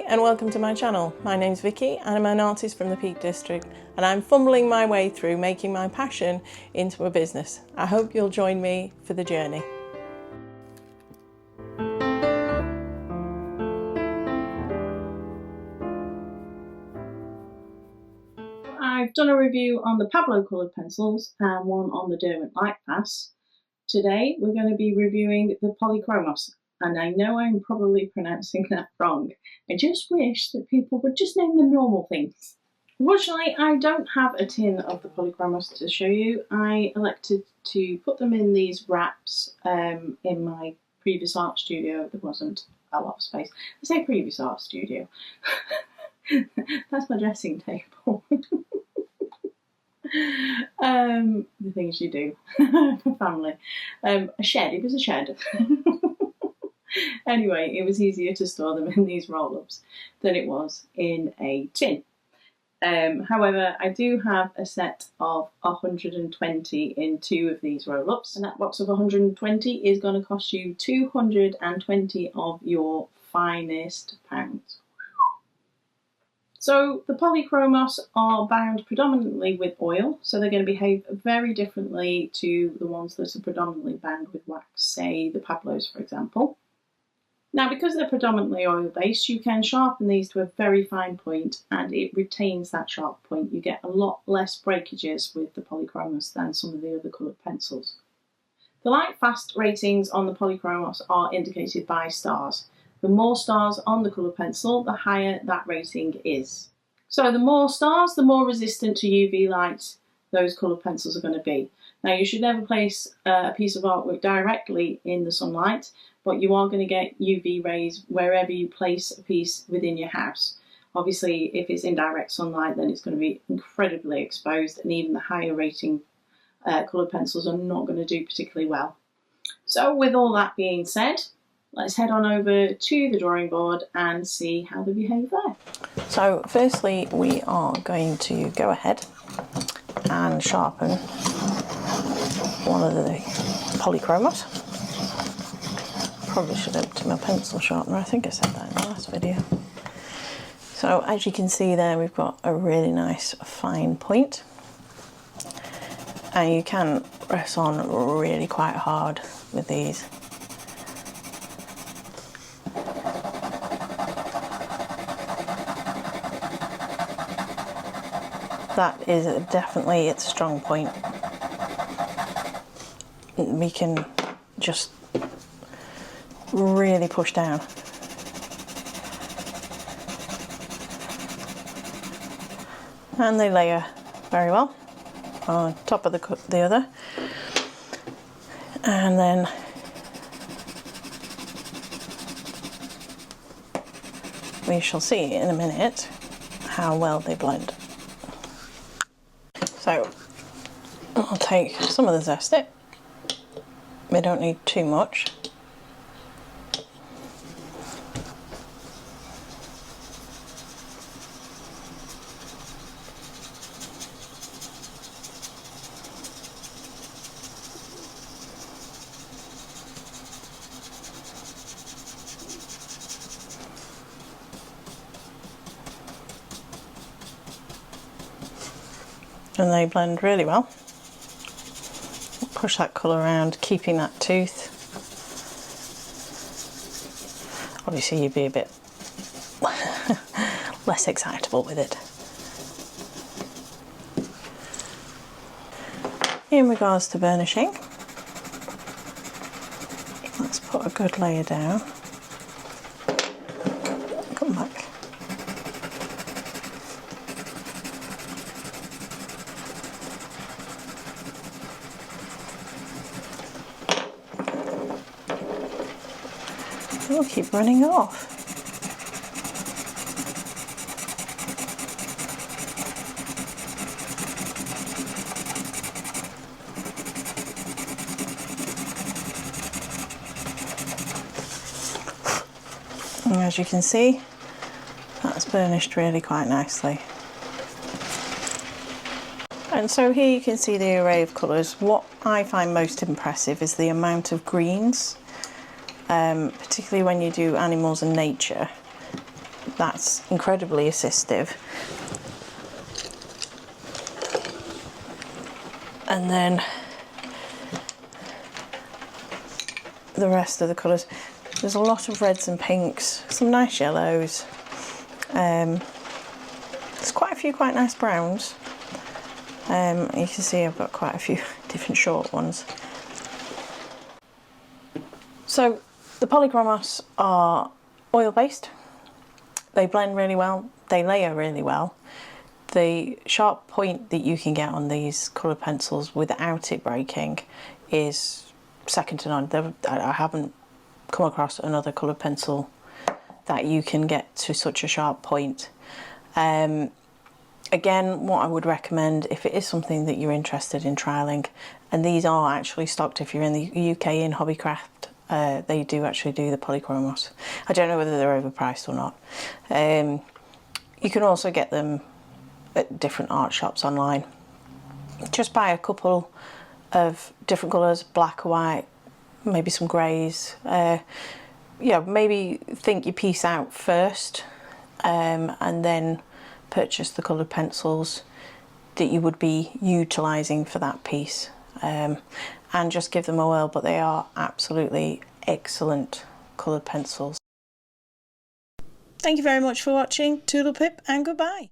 and welcome to my channel. My name's Vicky and I'm an artist from the Peak District, and I'm fumbling my way through making my passion into a business. I hope you'll join me for the journey. I've done a review on the Pablo coloured pencils and one on the Derwent Lightfast. Today we're going to be reviewing the Polychromos. And I know I'm probably pronouncing that wrong. I just wish that people would just name them normal things. Unfortunately, I don't have a tin of the Polychromos to show you. I elected to put them in these wraps in my previous art studio. There wasn't a lot of space. I say previous art studio. That's my dressing table. The things you do for family. A shed. It was a shed. Anyway, it was easier to store them in these roll-ups than it was in a tin. However, I do have a set of 120 in two of these roll-ups, and that box of 120 is going to cost you 220 of your finest pounds. So the Polychromos are bound predominantly with oil, so they're going to behave very differently to the ones that are predominantly bound with wax, say the Pablos, for example. Now, because they're predominantly oil-based, you can sharpen these to a very fine point and it retains that sharp point. You get a lot less breakages with the Polychromos than some of the other coloured pencils. The Lightfast ratings on the Polychromos are indicated by stars. The more stars on the coloured pencil, the higher that rating is. So the more stars, the more resistant to UV light those coloured pencils are going to be. Now, you should never place a piece of artwork directly in the sunlight, but you are going to get UV rays wherever you place a piece within your house. Obviously, if it's in direct sunlight, then it's going to be incredibly exposed, and even the higher rating coloured pencils are not going to do particularly well. So with all that being said, let's head on over to the drawing board and see how they behave there. So firstly, we are going to go ahead and sharpen one of the Polychromos. Probably should empty my pencil sharpener. I think I said that in the last video. So as you can see there, we've got a really nice fine point, and you can press on really quite hard with these. That is definitely its strong point. We can just really push down. And they layer very well on top of the other. And then we shall see in a minute how well they blend. So I'll take some of the zestic. We don't need too much. And they blend really well. Push that colour around, keeping that tooth. Obviously you'd be a bit less excitable with it. In regards to burnishing, let's put a good layer down. Come back. It'll keep running off. And as you can see, that's burnished really quite nicely. And so here you can see the array of colours. What I find most impressive is the amount of greens, particularly when you do animals and nature. that's incredibly assistive. And then the rest of the colours. There's a lot of reds and pinks, some nice yellows. There's quite a few quite nice browns. You can see I've got quite a few different short ones. So the Polychromos are oil-based. They blend really well, they layer really well. The sharp point that you can get on these coloured pencils without it breaking is second to none. I haven't come across another coloured pencil that you can get to such a sharp point. Again, what I would recommend, if it is something that you're interested in trialling, and these are actually stocked if you're in the UK in Hobbycraft, they do actually do the Polychromos. I don't know whether they're overpriced or not. You can also get them at different art shops online. Just buy a couple of different colours, black or white, maybe some greys. Yeah, maybe think your piece out first, and then purchase the coloured pencils that you would be utilising for that piece, and just give them a whirl. But they are absolutely excellent coloured pencils. Thank you very much for watching. Toodle pip and goodbye.